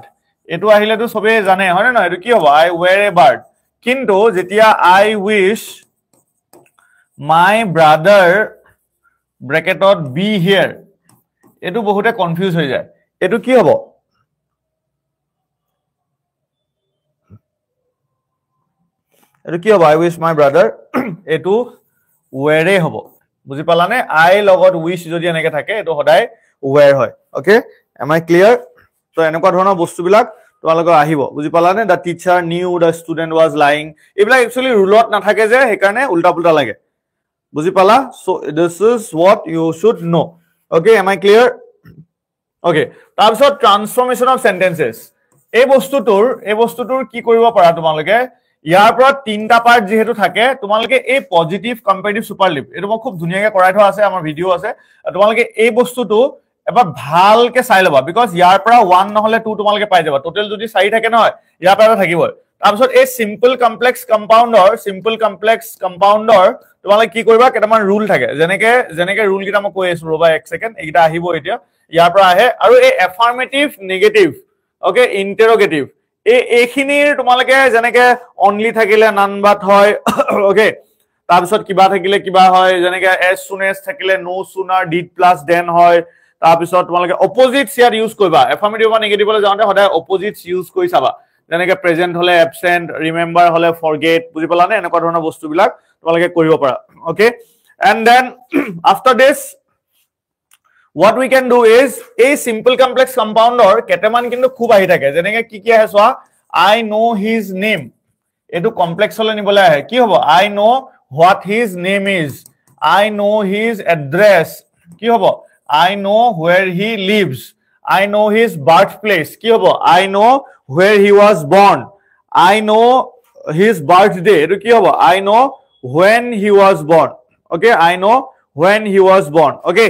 এটো আহিলে তো সবে জানে হয় না এটো কি হ'ব আই ওয়্যার এ বার্ড কিন্তু যেতিয়া আই wish my brother ব্ৰেকেটত be here এটো বহুতে কনফিউজ হৈ যায় এটো কি হ'ব এটো কি হ'ব I wish my brother এটো where হ'ব বুজি পালানে I লগত wish যদি এনেকে থাকে এটো সদায় where হয় ওকে am I clear তো এনেকুৱা ধৰণৰ বস্তুবিলাক তোমালোকৰ আহিব বুজি পালানে the teacher knew the student was lying এইবিলাক একচুয়ালি ৰুলত নাথাকে যে হেকাৰণে উল্টা পুল্টা লাগে বুজি পালা so this is what you should know okay am I clear okay তাৰপিছত ট্ৰান্সফৰমেশন অফ সেন্টেন্সেস এই বস্তুটোৰ কি কৰিব পাৰা তোমালোকে ইয়াৰ পৰা তিনটা পাৰ্ট যেহেতু থাকে তোমালোকে এই পজিটিভ কম্পাৰেটিভ সুপাৰলিভ এটো মই খুব ধুনিয়াকৈ কৰাই থোৱা আছে আমাৰ ভিডিও আছে তোমালোকে এই বস্তুটো এবাৰ ভালকে চাই লবা বিকজ ইয়াৰ পৰা 1 নহলে 2 তোমালোকে পাই যাবা টোটাল যদি 4 থাকে নহয় ইয়াৰ পৰা থাকিব তাৰপিছত এই সিম্পল কমপ্লেক্স কম্পাউণ্ডৰ তোমালোকে কি কৰিবা কেটামান ৰুল থাকে যেনেকে ৰুল কিটা মই কৈ আছো ৰবা এক সেকেন্ড এইটা আহিব এতিয়া ইয়াৰ পৰা আহে আৰু এই এফাৰ্মেটিভ নেগেটিভ ওকে ইন্টাৰোগেটিভ এইখিনিৰ তোমালোকে যেনেকে অনলি থাকিলে নান বাট হয় ওকে তাৰপিছত কিবা থাকিলে কিবা হয় যেনেকে as soon as থাকিলে no sooner did plus then হয় তাৰপিছত তোমালোকে অপোজিটস ইয়াৰ ইউজ কৰিবা এফাৰ্মেটিভ বা নেগেটিভলে যাওঁতে সদায় অপোজিটস ইউজ কৰি চাবা যেনেকে প্ৰেজেন্ট হলে এবসেন্ট ৰিমেম্বাৰ হলে ফৰগেট বুজি পালানে এনেকুৱা ধৰণৰ বস্তুবিলাক তোমালোকে কৰিব পাৰা okay and then after this what we can do is a simple complex compounder কেটামান কিন্তু খুব আহি থাকে যেনেকে কি আহে সোৱা I know his name এটো কমপ্লেক্স হলে নিবলে আহে কি হ'ব I know what his name is I know his address কি হ'ব I know where he lives I know his birthplace কি হ'ব I know where he was born I know his birthday এটো কি হ'ব I know when he was born okay I know when he was born okay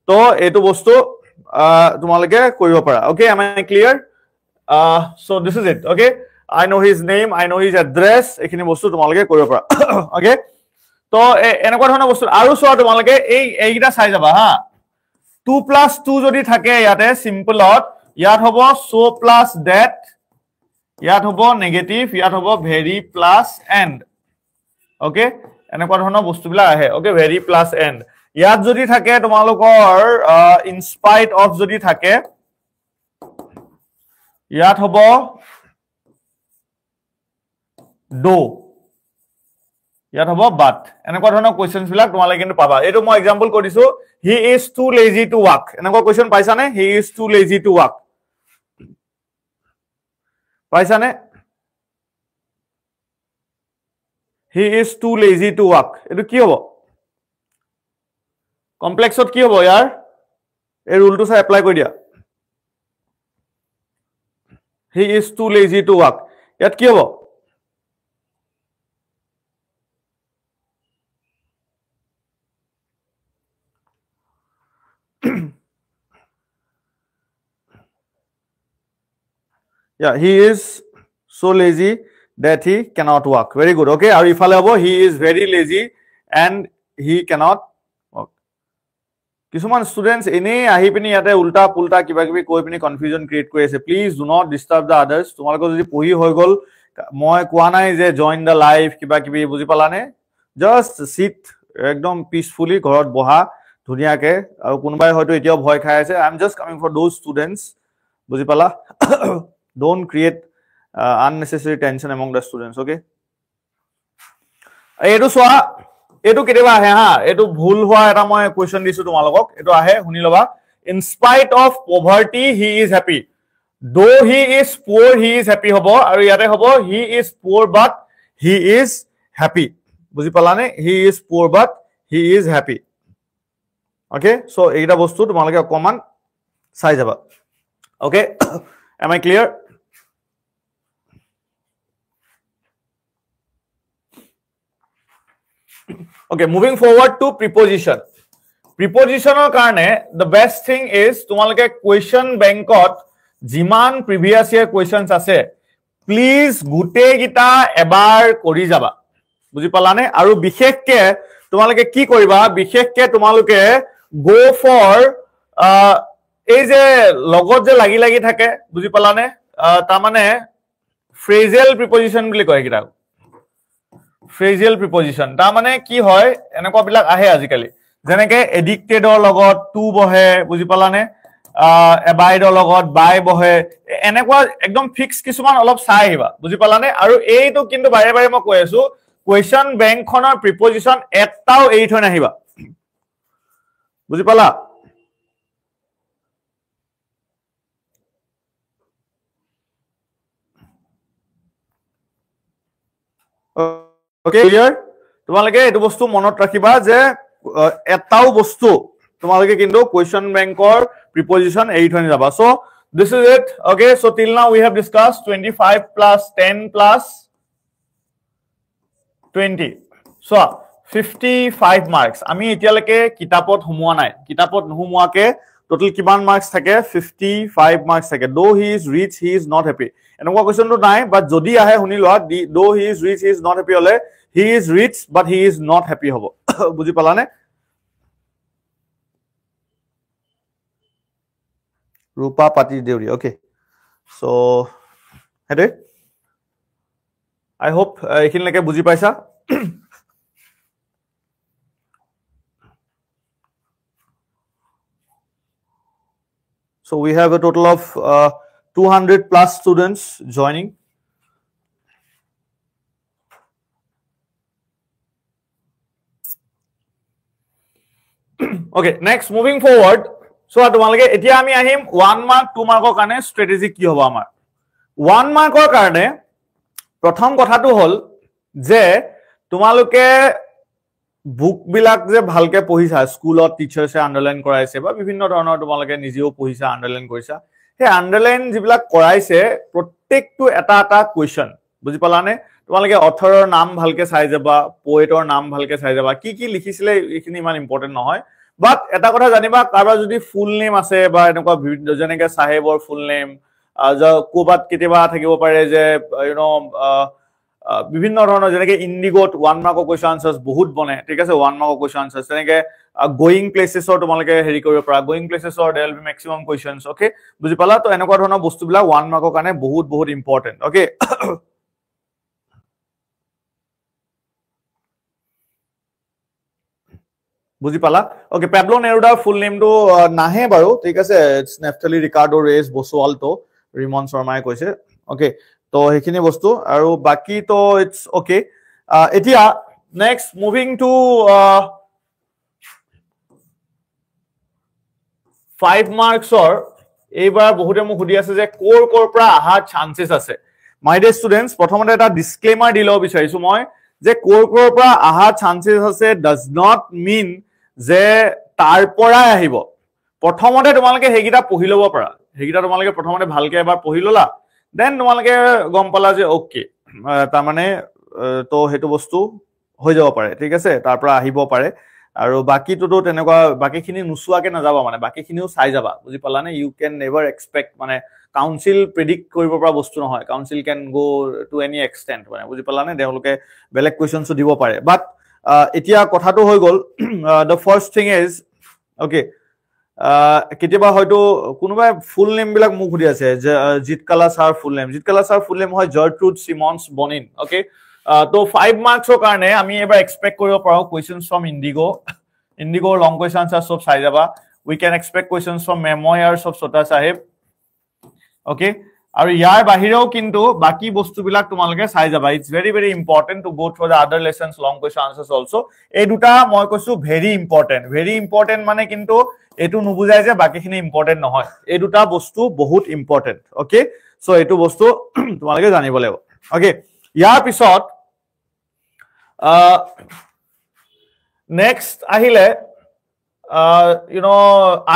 তো এটো বস্তু তোমালোকে কৰিব পাৰা okay am I clear so this is it okay I know his name I know his address এখিনি বস্তু তোমালোকে কৰিব পাৰা okay তো এনেকুৱা ধৰণৰ বস্তু আৰু সোৱা তোমালোকে এইটা চাই যাবা হা 2 + 2 যদি থাকে ইয়াতে সিম্পলত ইয়াত হ'ব so plus that ইয়াত হ'ব নেগেটিভ ইয়াত হ'ব very plus and okay এনেকুৱা ধৰণৰ বস্তুবিলাক আহে okay very plus and ইয়াত যদি থাকে তোমালোকৰ in spite of যদি থাকে ইয়াত হ'ব do ইয়াত হ'ব but এনেকুৱা ধৰণৰ কোৱেশ্চনছ বিলাক তোমালোকে কিন্তু পাবা এটো মই एग्जांपल কৰিছো he is too lazy to walk এনেকুৱা কোৱেশ্চন পাইছানে he is too lazy to walk পাইছানে he is too lazy to walk এটো কি হ'ব কমপ্লেক্সত কি হ'ব ইয়াৰ এই ৰুলটো চাই এপ্লাই কৰি দিয়া He is too lazy to work. Yat ki hobo? Yeah, he is so lazy that he cannot work. Very good. Okay, aru ifale hobo, he is very lazy and he cannot work. Kisuman students ene ahi pini yate ulta pulta kiba kibi koi pini confusion create kori ase. Please do not disturb the others. Tumalako jodi pohi hoi gol moi koa nai je join the live kiba kibi buji palane. Just sit ekdom peacefully ghorot boha dhuniya ke aru kunubai hoyto etio bhoy khai ase. I am just coming for those students buji pala. Don't create unnecessary tension among the students. Okay, etu soa etu keteba ahe ha etu bhul hua eta moi question disu tumalogok etu ahe huni loba. In spite of poverty he is happy. Though he is poor he is happy hobo aru yate hobo he is poor but he is happy. Buji palane, he is poor but he is happy. Okay, so eita bostu tumaloke okoman sai jaba. Okay, am I clear? Okay, moving forward to preposition. Preposition or karne, the best thing is tumaloke question bankot jiman previous year questions ase. Please gute gita ebar kori jaba. Buji palane aru bishekke tumaloke ki koriba bishekke tumaloke go for ei je logot je lagi lagi thake buji palane ta mane phrasal preposition bili koy gita. Phrasal preposition ta mane ki hoy eneko bilak ahe ajikali jeneke addicted or logot to bohe buji palane abide or logot by bohe eneko ekdom fix kisuman olop sai hiba buji palane aru ei to kintu bare bare mo koi asu question bank khonor preposition ettao ei thoi nahiba buji pala. Okay, clear? Tumalage etu bostu monot rakhiba je etao bostu tumalage kintu question bank or preposition ei thoi jaba. So this is it. Okay, so till now we have discussed 25 plus 10 plus 20. So 55 marks. Ami etialeke kitapot humua nai. Kitapot humua ke total kiman marks thake 55 marks thake. Though he is rich he is not happy. Enokwa question to nai but jodi ahe huni loa though he is rich he is not happy hole he is rich but he is not happy hobo. Buji palane? Rupa Pati Deuri. Okay, so hede I hope ekhinleke buji paisa. So we have a total of 200 plus students joining. Okay, next moving forward. So tumalage etia ami ahim 1 mark 2 mark or kane strategy ki hobo amar 1 mark or karne prothom kotha tu hol je tumaloke book bilak je bhalke pohisa school or teacher se underline koraise ba bibhinno dhoronor tumaloke nijeo pohisa underline korisa he underline jibilak koraise prottek tu eta question buji palane tumaloke author or naam bhalke sai jaba poet or naam bhalke sai jaba ki likhisile ekhini iman important nohoy. But eta kotha janiba karba jodi full name ase ba enokwa jeneke sahebor full name kobat ketiba thakibo pare je you know bibhinno dhorono jeneke indigot 1 mark question answers bahut bone thik ase 1 mark question answers jeneke going places or tomaloke heri koribo para going places or there will be maximum questions. Okay, buji pala to enokwa dhorono bostu bila 1 mark kane bahut important. Okay. Buji pala? Okay, Pablo Neruda full name to nahe baru thik ase it's Naftali Ricardo Reyes Bosualto Rimon Sharma koise. Okay, to hekhini bostu aru baki to it's okay. Etia next moving to 5 marks or ebar bohude mo khudi ase je kor pra aha chances ase. My dear students, prothomote eta disclaimer dilo bicharisu moi je kor pra aha chances ase does not mean যে তাৰ পৰাই আহিব প্ৰথমতে তোমালকে হেগিটা পঢ়ি লব পাৰা হেগিটা তোমালকে প্ৰথমতে ভালকে এবাৰ পঢ়ি ললা দেন তোমালোকে গম পালা যে ওকে তাৰমানে তো হেতু বস্তু হৈ যাব পাৰে ঠিক আছে তাৰ পৰা আহিব পাৰে আৰু বাকিটোতো তেনেকুৱা বাকিখিনি নুচুৱাকে নাযাবা মানে বাকিখিনিও চাই যাবা বুজি পালা নে ইউ ক্যান নেভাৰ এক্সপেক্ট মানে কাউন্সিল প্ৰেডিক্ট কৰিব পৰা বস্তু নহয় council can go to any extent মানে বুজি পালা নে তেওঁলোকে বেলেগ কোৱেশ্চনছ দিব পাৰে বাট এতিয়া কথাটো হৈ গল the first thing is okay কেতিয়াবা হয়তো কোনোবাই ফুল নেম বিলাক মোক সুধি আছে জিতকালা ছাৰ ফুল নেম হয় জাৰ্ট্ৰুড সিমন্স বনিন ওকে তো 5 মাৰ্কছৰ কাৰণে আমি এবাৰ এক্সপেক্ট কৰিব পাৰো questions from Indigo long question answer সব চাই যাবা we can expect questions from memoirs of Sota Sahib okay আৰু ইয়াৰ বাহিৰেও কিন্তু বাকি বস্তুবিলাক তোমালোকে চাই যাবা it's very very important to go through the other lessons long question answers also এই দুটা মই কৈছো very important মানে কিন্তু এটো নুবুজাই যে বাকিখিনি ইম্পৰ্টেন্ট নহয় এই দুটা বস্তু বহুত ইম্পৰ্টেন্ট ওকে সো এটো বস্তু তোমালোকে জানিব লাগিব ওকে ইয়াৰ পিছত next আহিলে you know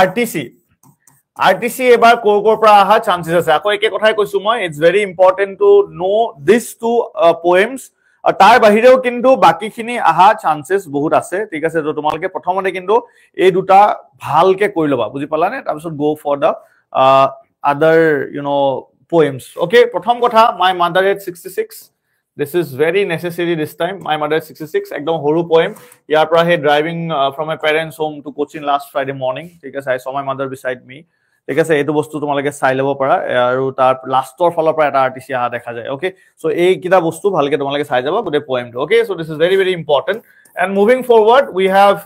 RTC এবাৰ কোৰ পৰা আহা চান্সেস আছে আকৌ একে কথাই কৈছো মই it's very important to know these two poems তাৰ বাহিৰেও কিন্তু বাকিখিনি আহা চান্সেস বহুত আছে ঠিক আছে তো তোমালোকে প্ৰথমতে কিন্তু এই দুটা ভালকে কৰি লবা বুজি পালা নে তাৰপিছত go for the other you know poems okay প্ৰথম কথা my mother at 66 this is very necessary this time my mother at 66 একদম হৰু poem ইয়াৰ পৰা হে driving from my parents home to Cochin last Friday morning ঠিক আছে I saw my mother beside me ঠিক আছে এটো বস্তু তোমালোকে চাই লব পাৰা আৰু তাৰ লাষ্টৰ ফলৰ পৰা এটা আৰ্টিসি আহা দেখা যায় ওকে সো এই কিটা বস্তু ভালকে তোমালোকে চাই যাবা গুটে পয়েমটো okay so this is very very important and moving forward we have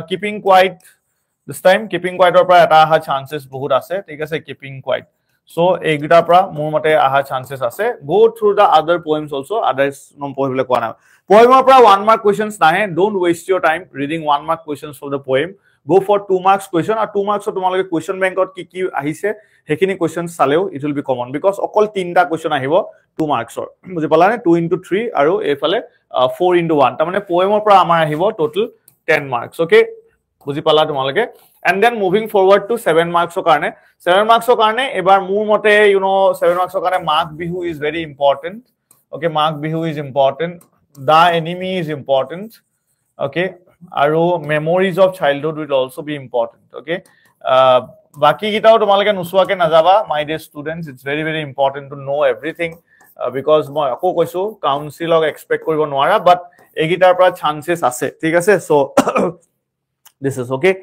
keeping quiet this time keeping quiet or পৰা এটা আহা chances বহুত আছে ঠিক আছে keeping quiet so এই গিটা পৰা মোৰ মতে আহা chances আছে go through the other poems also others নম পঢ়িবলে কোৱা না poeমৰ পৰা 1 mark questions নাহে don't waste your time reading 1 mark questions for the poem go for 2 marks question or 2 marks তোমালোকে question bank কি আহিছে হেখিনি questions চালেও it will be common because অকল তিনটা question আহিব 2 marks বুজি পালা নে 2 into 3 আৰু এফালে 4 into 1 তাৰ মানে poeমৰ পৰা আমাৰ আহিব total 10 marks okay বুজি পালা তোমালোকে and then moving forward to 7 marks কাৰণে 7 marks কাৰণে এবাৰ মোৰ মতে you know 7 marks কাৰণে Magh Bihu is very important okay Magh Bihu is important the enemy is important okay আৰু memories of childhood will also be important okay বাকি গিটাও তোমালোকে নুসুৱাকে নাযাবা my dear students it's very very important to know everything because মই আকৌ কৈছো কাউন্সিলক expect কৰিব নোৱাৰা but এগিটাৰ পৰা chances আছে ঠিক আছে so this is okay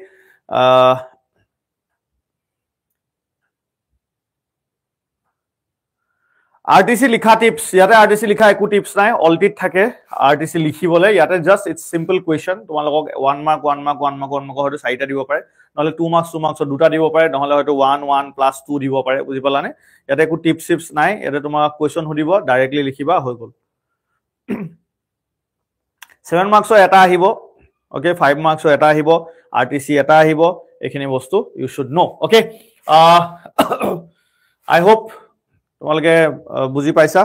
RTC লিখা টিপস ইয়াতে RTC লিখা একো টিপস নাই অলটিত থাকে RTC লিখিবলে ইয়াতে জাস্ট ইটস সিম্পল কোৱেশ্চন তোমালোকক 1 মাৰ্ক হয়তো 4টা দিব পাৰে নহলে 2 মাৰ্কছ দুটা দিব পাৰে নহলে হয়তো 1 + 2 দিব পাৰে বুজি পালা নে ইয়াতে একো টিপস নাই ইয়াতে তোমাক কোৱেশ্চন সুধিব ডাইৰেক্টলি লিখিবা হৈ গল 7 মাৰ্কছৰ এটা আহিব ওকে 5 মাৰ্কছৰ এটা আহিব RTC এটা আহিব এখিনি বস্তু you should know okay I hope তোমালোকে বুজি পাইছা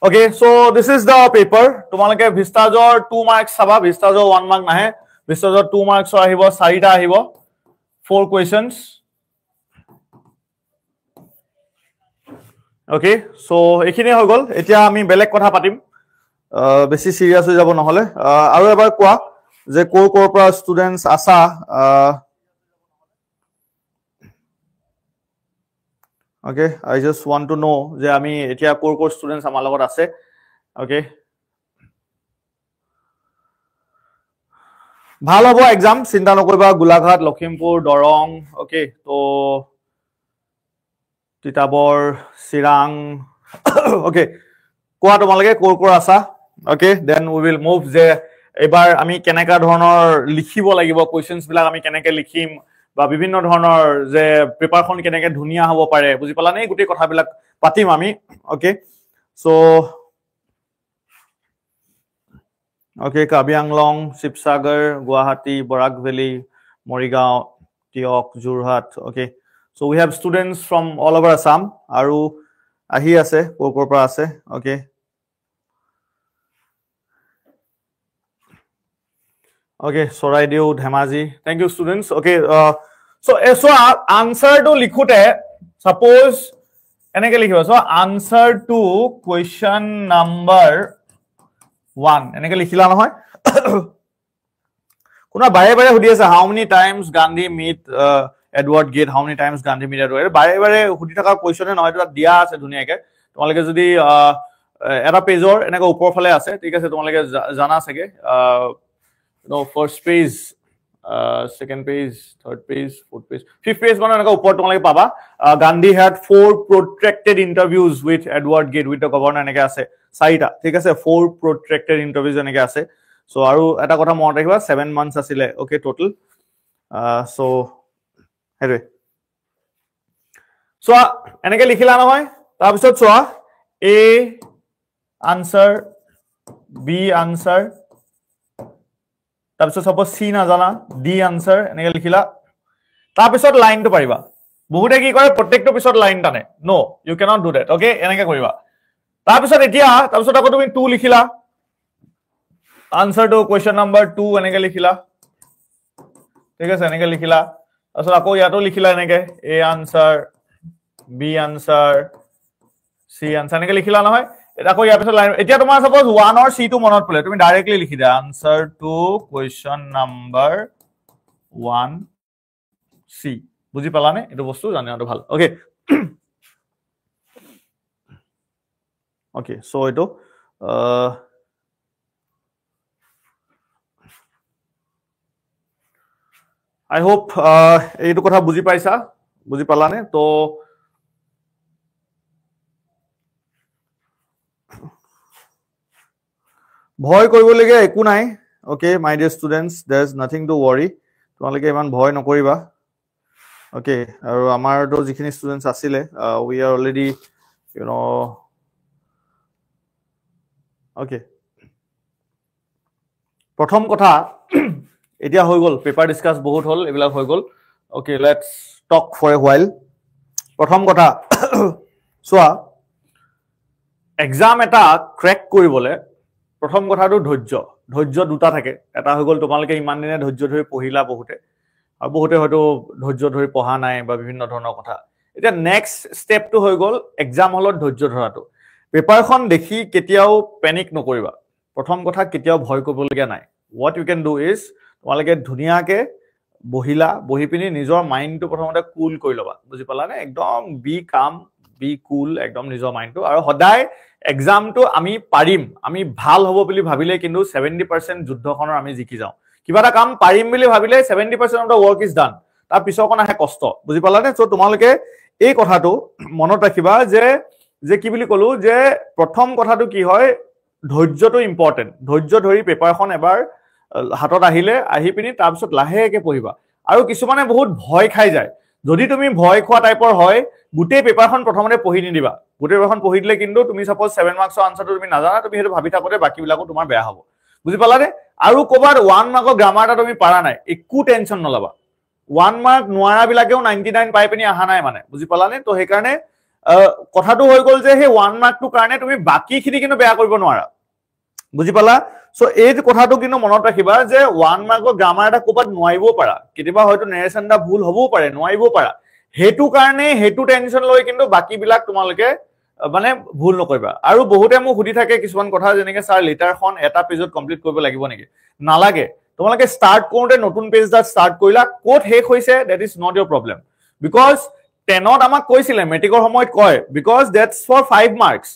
okay so this is the paper তোমালোকে ভিস্তাজৰ 2 marks চাবা ভিস্তাজৰ 1 mark নাহে ভিস্তাজৰ 2 marks আহিব 4টা আহিব 4 questions okay so এখিনি হৈ গল এতিয়া আমি বেলেগ কথা পাতিম বেছি সিৰিয়াস হৈ যাব নহলে আৰু এবাৰ কোৱা যে কোৰ পৰা ষ্টুডেন্টস আছা okay I just want to know যে আমি এতিয়া কোৰ ষ্টুডেন্টস আমাৰ লগত আছে okay ভাল হ'ব एग्जाम চিন্তা নকৰিবা গোলাঘাট লখিমপুৰ দৰং okay তো তিতাবৰ চিৰাং okay কোৱা তোমালোকে কোৰ আছা okay then we will move যে এবাৰ আমি কেনেকা ধৰণৰ লিখিব লাগিব কোৱেশ্চনস বিলাক আমি কেনেকে লিখিম বা বিভিন্ন ধৰণৰ যে পেপাৰখন কেনেকে ধুনিয়া হ'ব পাৰে বুজি পালা নে গুটি কথাবিলাক পাতিম আমি okay so okay Karbi Anglong Sivasagar Guwahati Barak valley Morigaon Teok Jorhat okay So we have students from all over Assam. Aru ahi ase, por ase. Okay. Okay, Soraidio, Dhemaji. Thank you, students. Okay. So answer to likhute. Suppose enake likhiba. So answer to question number 1. Enake likhila nohoy. Kuna bare hudi ase how many times Gandhi meet Edward Gate, how many times Gandhi meet Edward? Bare hudi thaka question e nohoy to dia ase dhuniyake. Tomaleke jodi eta page or enaka upor phale ase, thik ase tomaleke jana sage. No, first page, second page, third page, fourth page, fifth page mane enaka upor tomaleke paba. Gandhi had 4 protracted interviews with Edward Gate, with the governor enaka ase. Saita, thik ase 4 protracted interviews enaka ase. So aru eta kotha mon rakhiba 7 months asile, okay, total. So anyway, so enake likhila nohoy tar pisot so A answer, B answer, tar pisot suppose C na jana, D answer enake likhila tar pisot line to pariba bahute ki kore protect to pisot line tane. No, you cannot do that, okay, enake koriba tar pisot etia tar pisot ako tumi 2 likhila. Answer to question number 2 enake likhila, thik ase enake likhila. Asol ako yato likhila enake A answer, B answer, C answer enake likhila nohoy. Eta ko ya pisot line etia tomar suppose 1 or C to monot pole tumi directly likhi dia answer to question number 1 C. Buji pala ne etu bostu jane ato bhal, okay. Okay, so etu I hope এইটো কথা বুজি পাইছা, বুজি পালানে? তো ভয় কৰিবলগীয়া একো নাই, okay my dear students, there is nothing to worry. তোমালোকে ইমান ভয় নকৰিবা, okay. আৰু আমাৰ তো যিখিনি students আছিলে, we are already, you know, okay. প্ৰথম কথা এতিয়া হৈ গল, পেপাৰ ডিসকাস বহুত হল, এবিলাক হৈ গল, okay, let's talk for a while. প্ৰথম কথা সোয়া এক্সাম এটা ক্ৰ্যাক কৰিবলে প্ৰথম কথাটো ধৈৰ্য দুটা থাকে। এটা হৈ গল তোমালোকে ইমান দিনে ধৈৰ্য ধৰি পঢ়িলা বহুতে, আৰু বহুতে হয়তো ধৈৰ্য ধৰি পঢ়া নাই বা বিভিন্ন ধৰণৰ কথা। এতিয়া নেক্সট ষ্টেপটো হৈ গল এক্সাম হলত ধৈৰ্য ধৰাটো। পেপাৰখন দেখি কেতিয়াও পেনিক নকৰিবা। প্ৰথম কথা কেতিয়াও ভয় কৰিবলগীয়া নাই। what you can do is তোমালোকে ধুনিয়াকে বহিলা, বহি পিনি নিজৰ মাইন্ডটো প্ৰথমতে কুল কৰি লবা, বুজি পালানে? একদম বি কাম, বি কুল, একদম নিজৰ মাইন্ডটো। আৰু সদায় এক্সামটো আমি পাৰিম, আমি ভাল হ'ব বুলি ভাবিলে কিন্তু 70% যুদ্ধখনৰ আমি জিকি যাওঁ। কিবা এটা কাম পাৰিম বুলি ভাবিলে 70% of the work is done, তাৰ পিছৰখন আহে কষ্ট, বুজি পালানে? সো তোমালোকে এই কথাটো মনত ৰাখিবা যে কি বুলি কলো, যে প্ৰথম কথাটো কি হয়, ধৈৰ্যটো ইম্পৰ্টেন্ট। ধৈৰ্য ধৰি পেপাৰখন এবাৰ হাতত আহিলে আহি পিনি তাৰ পিছত লাহেকে পঢ়িবা। আৰু কিছুমানে বহুত ভয় খাই যায়। যদি তুমি ভয় খোৱা টাইপৰ হয়, গোটেই পেপাৰখন প্ৰথমতে পঢ়ি নিদিবা। গোটেই পেপাৰখন পঢ়ি দিলে কিন্তু তুমি সাপোজ 7 মাৰ্কছৰ আনসাৰটো তুমি নাজানা, তুমি হেতু ভাবি থাকোতে বাকিবিলাকো তোমাৰ বেয়া হ'ব, বুজি পালানে? আৰু কবাৰ 1 মাৰ্কৰ গ্ৰামাৰ এটা তুমি পাৰা নাই, একো টেনচন নলবা। 1 মাৰ্ক নোৱাৰা বিলাকেও 99 পাই পিনি আহা নাই মানে, বুজি পালানে? তো সেই কাৰণে কথাটো হৈ গল যে সেই 1 মাৰ্কটো কাৰণে তুমি বাকিখিনি কিন্তু বেয়া কৰিব নোৱাৰা, বুজি পালা? সো এই কথাটো কিন্তু মনত ৰাখিবা যে 1 মাৰ্কৰ গ্ৰামাৰ এটা কোবাত নোৱাইবও পাৰা, কেতিয়াবা হয়তো নেৰেশনটা ভুল হ'বও পাৰে, নোৱাইবও পাৰা। হেতু কাৰণে হেতু টেনচন লৈ কিন্তু বাকি বিলাক তোমালোকে মানে ভুল নকৰিবা। আৰু বহুতে মোক সুধি থাকে কিছুমান কথা, যেনেকে স্যাৰ লেটাৰখন এটা পেজত কমপ্লিট কৰিব লাগিব নেকি? নালাগে। তোমালোকে স্টাৰ্ট কৰোতে নতুন পেজ দা স্টাৰ্ট কৰিলা, কোড শেষ হৈছে, that is not your problem. Because 10ত আমাক কৈছিলে, মেট্ৰিকৰ সময়ত কয়, বিকজ দ্যাটস ফৰ 5 মাৰ্কস।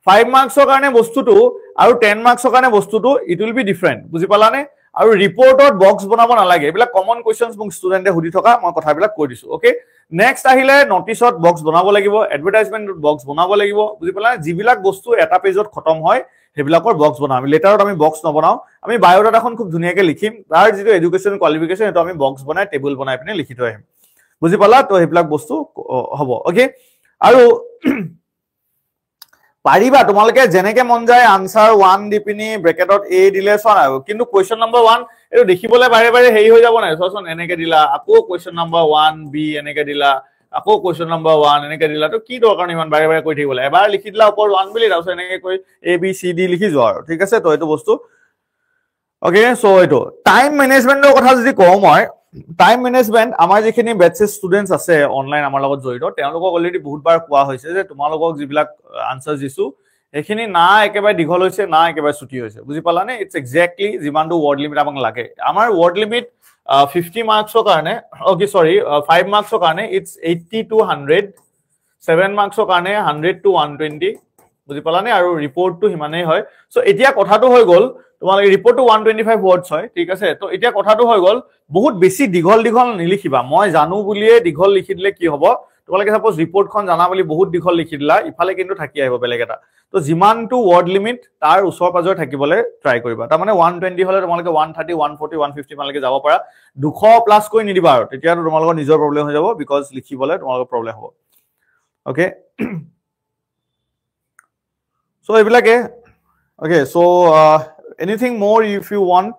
5 মাৰ্কসৰ কাৰণে বস্তুটো আৰু 10 মাৰ্কসৰ কাৰণে বস্তুটো ইট উইল বি ডিফাৰেন্ট, বুজি পালানে? আৰু ৰিপৰ্টত বক্স বনাব নালাগে। এবিলাক কমন কোৱেশ্চনছ মোক ষ্টুডেন্টে সুধি থকা, মই কথাবিলাক কৈ দিছো, ওকে। নেক্সট আহিলে নটিছত বক্স বনাব লাগিব, এডভাৰটাইজমেন্টত বক্স বনাব লাগিব, বুজি পালানে? যিবিলাক বস্তু এটা পেজত খতম হয় সেইবিলাকৰ বক্স বনাম। আমি লেটাৰত আমি বক্স নবনাও, আমি বায়োডাটাখন খুব ধুনীয়াকে লিখিম, তাৰ যিটো এডুকেশ্যন কোৱালিফিকেশ্যন সেইটো আমি বক্স বনাই টেবুল বনাই পিনে লিখি থৈ আহিম, বুজি পালা? তো সেইবিলাক বস্তু হ'ব, ওকে। আৰু পাৰিবা তোমালোকে যেনেকে মন যায় আনসাৰ 1 দি পিনি ব্ৰেকেটত এ দিলে চোৱা নাই, কিন্তু কুৱেশ্চন নম্বৰ 1 এটো দেখিবলৈ বাৰে বাৰে হেৰি হৈ যাব নাই? চোৱাচোন, এনেকে দিলা, আকৌ কুৱেশ্চন নম্বৰ 1 বি এনেকে দিলা, আকৌ কোৱেশ্চন নম্বৰ 1 এনেকে দিলা তো কি দৰকাৰ ইমান বাৰে বাৰে কৈ থাকিব লাগে এবাৰ লিখি দিলা ওপৰ 1 বুলি তাৰপিছত এনেকে কৈ এ বি সি ডি লিখি যোৱা আৰু ঠিক আছে তো এইটো বস্তু ওকে সো এইটো টাইম ম্যানেজমেন্টৰ কথা যদি কওঁ মই টাইম ম্যানেজমেন্ট আমাৰ যিখিনি বেটচেছ ষ্টুডেন্টস আছে অনলাইন আমাৰ লগত জড়িত তেওঁলোকক অলৰেডি বহুত বাৰ কোৱা হৈছে যে তোমালোকক যিবিলাক আনসাৰ দিছো এখিনি না একেবাৰে দীঘল হৈছে না একেবাৰে ছুটি হৈছে বুজি পালানে ইটস এক্স্যাক্টলি যিমানটো ওয়াৰ্ড লিমিট আমাক লাগে আমাৰ ওয়াৰ্ড লিমিট 50 মাৰ্কসৰ কাৰণে ওকে সৰি 5 মাৰ্কসৰ কাৰণে ইটস 80 to 100 7 মাৰ্কসৰ কাৰণে 100 to 120 বুজি পালানে আৰু ৰিপোৰ্টটো হিমানেই হয় সো এতিয়া কথাটো হৈ গল তোমালোকে ৰিপোৰ্টটো 125 ওয়ার্ডস হয় ঠিক আছে তো এতিয়া কথাটো হৈ গল বহুত বেছি দীঘল দীঘল নিলিখিবা মই জানো বুলিয়ে দীঘল লিখি দিলে কি হ'ব তোমালোকে সাপোজ ৰিপোৰ্টখন জানা বুলি বহুত দীঘল লিখি দিলা ইফালে কিন্তু থাকি আহিব বেলেগ এটা তো যিমানটো ওয়ার্ড লিমিট তাৰ ওচৰ পাজৰ থাকিবলে ট্ৰাই কৰিবা তাৰ মানে 120 হলে তোমালোকে 130 140 150 মানলৈকে যাব পাৰা 200 প্লাস কৈ নিদিবা আৰু তেতিয়া তোমালোকৰ নিজৰ প্ৰবলেম হৈ যাব বিকজ লিখিবলে তোমালোকৰ প্ৰবলেম হ'ব ওকে সো এইবিলাকে okay so anything more if you want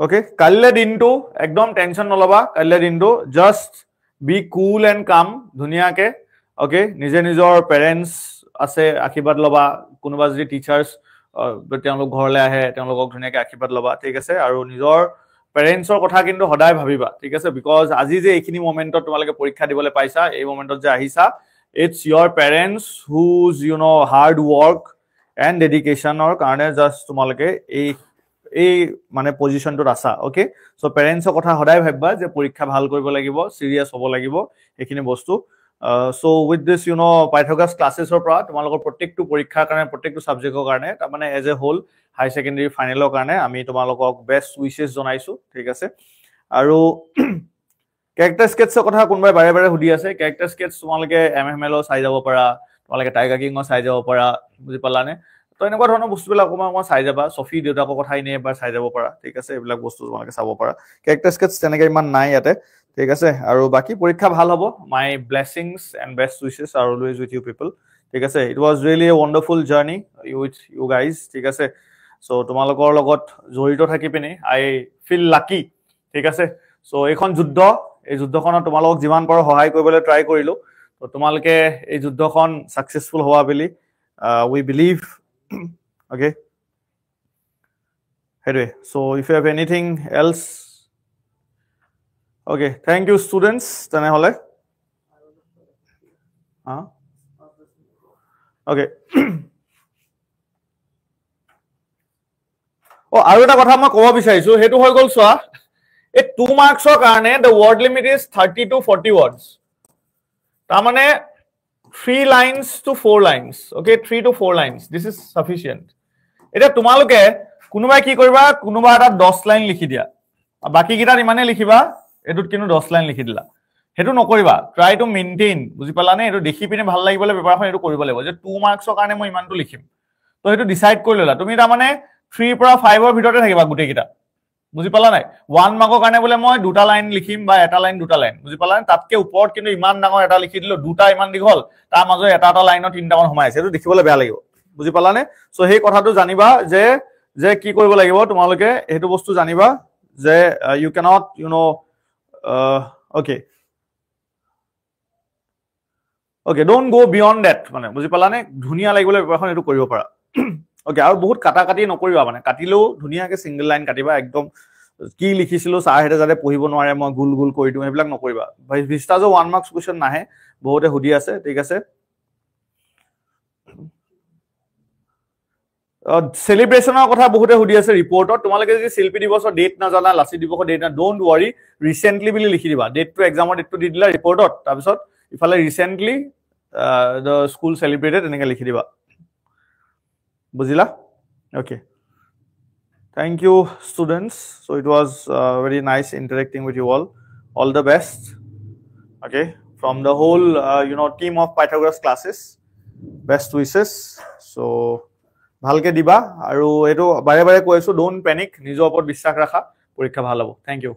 okay kalle dinto ekdom tension nolaba kalle dinto just be cool and calm dhuniya ke okay nije nijor parents ase akibad loba kunuba jodi teachers তেওঁলোক ঘৰলে আহে তেওঁলোকক ধুনিয়াকে আশীৰ্বাদ লবা ঠিক আছে আৰু নিজৰ পেৰেন্টছৰ কথা কিন্তু সদায় ভাবিবা ঠিক আছে বিকজ আজি যে এইখিনি মোমেন্টত তোমালোকে পৰীক্ষা দিবলৈ পাইছা এই মোমেন্টত যে আহিছা it's your parents whose you know hard work and dedication or কাৰণে জাস্ট তোমালোকে এই মানে পজিশনটো আছা ওকে সো পেৰেন্টছৰ কথা সদায় ভাবিবা যে পৰীক্ষা ভাল কৰিব লাগিব সিৰিয়াস হ'ব লাগিব এইখিনি বস্তু so with this you know Pythagoras classes or pra তোমালোকৰ প্ৰত্যেকটো পৰীক্ষাৰ কাৰণে প্ৰত্যেকটো সাবজেক্টৰ কাৰণে তাৰ মানে as a whole high secondary ফাইনেলৰ কাৰণে আমি তোমালোকক বেস্ট উইশেছ জনাইছো ঠিক আছে আৰু ক্যাৰেক্টাৰ স্কেটছৰ কথা কোনবাই বাৰে বাৰে হুদি আছে ক্যাৰেক্টাৰ স্কেটছ তোমালোকে এমএমএল চাই যাব পাৰা তোমালোকে টাইগাৰ কিং চাই যাব পাৰা বুজি পালানে তো এনেকুৱা ধৰণৰ বস্তুবিলাক অকমান চাই যাবা সফি দেউতাকৰ কথা ইনে এবাৰ চাই যাব পাৰা ঠিক আছে এইবিলাক বস্তু তোমালোকে চাব পাৰা ক্যাৰেক্টাৰ স্কেটছ তেনেকৈ ইমান নাই ইয়াতে ঠিক আছে আৰু বাকি পৰীক্ষা ভাল হ'ব my blessings and best wishes are always with you people ঠিক আছে it was really a wonderful journey with you guys ঠিক আছে সো তোমালোকৰ লগত জড়িত থাকি পিনে আই ফিল লাকি ঠিক আছে সো এইখন যুদ্ধ এই যুদ্ধখনত তোমালোকক যিমান পাৰো সহায় কৰিবলৈ ট্ৰাই কৰিলো তো তোমালোকে এই যুদ্ধখন সাকসেসফুল হোৱা বুলি we believe okay anyway so if you have anything else okay thank you students তেনেহলে okay আৰু এটা কথা মই ক'ব বিচাৰিছো হেতু হৈ গল সোৱা এই 2 মাৰ্কসৰ কাৰণে the word limit is 30 to 40 words তাৰ মানে 3 lines to 4 lines okay 3 to 4 lines this is sufficient এটা তোমালোকে কোনোবাই কি কৰিবা কোনোবা এটা 10 লাইন লিখি দিয়া বাকি কিটা ইমানে লিখিবা এটুত কিনো 10 লাইন লিখি দিলা হেতু নকৰিবা ট্ৰাই টু মেইনটেইন বুজি পালানে এটো দেখি পিনে ভাল লাগিবলে পেপাৰখন এটো কৰিব লাগিব যে 2 মাৰ্কসৰ কাৰণে মই ইমানটো লিখিম তো হেতু ডিসাইড কৰি ললা তুমি তা মানে 3 পৰা 5 ৰ ভিতৰতে থাকিবা গুটে কিটা বুজি পালা নাই 1 মাৰ্কৰ কাৰণে বলে মই দুটা লাইন লিখিম বা এটা লাইন দুটা লাইন বুজি পালানে তাতকে ওপৰত কিন্তু ইমান ডাঙৰ এটা লিখি দিলো দুটা ইমান দীঘল তাৰ মাজে এটা লাইনত তিনটা মান সোমাই আছে এটো দেখিবলৈ বেয়া লাগিব বুজি পালানে সো সেই কথাটো জানিবা যে কি কৰিব লাগিব তোমালোকে হেতু বস্তু জানিবা যে you cannot you know okay don't go beyond that মানে বুজি পালানে ধুনিয়া লাগিবলৈ পেপাৰখন এটো কৰিব পাৰা ওকে আৰু বহুত কাটা কাটি নকৰিবা মানে কাটিলেও ধুনিয়াকে সিঙ্গেল লাইন কাটিবা একদম কি লিখিছিলো চাহ হেতে যাতে পঢ়িব নোৱাৰে মই গুল গুল কৰি দিও হেবিলাক নকৰিবা ভাই ভিস্টাজো 1 মাৰ্কস কোৱেশ্চন নাহে বহুতে হুদি আছে ঠিক আছে সেলিব্ৰেশনৰ কথা বহুতে হুদি আছে ৰিপৰ্টত তোমালোকে যদি শিল্পী দিৱসৰ ডেট না জানা লাসি দিৱসৰ ডেট না ডোন্ট ওয়াৰি ৰিসেন্টলি বুলি লিখি দিবা ডেটটো এক্সামৰ ডেটটো দি দিলা ৰিপৰ্টত তাৰ পিছত ইফালে ৰিসেন্টলি the school celebrated এনেকে লিখি দিবা বুজিলা okay thank you students so it was very nice interacting with you all the best okay from the whole you know team of Pythagoras classes best wishes so ভালকে দিবা আৰু এটো বাৰে বাৰে কৈছো ডোন্ট প্যানিক নিজৰ ওপৰত বিশ্বাস ৰাখা পৰীক্ষা ভাল হ'ব thank you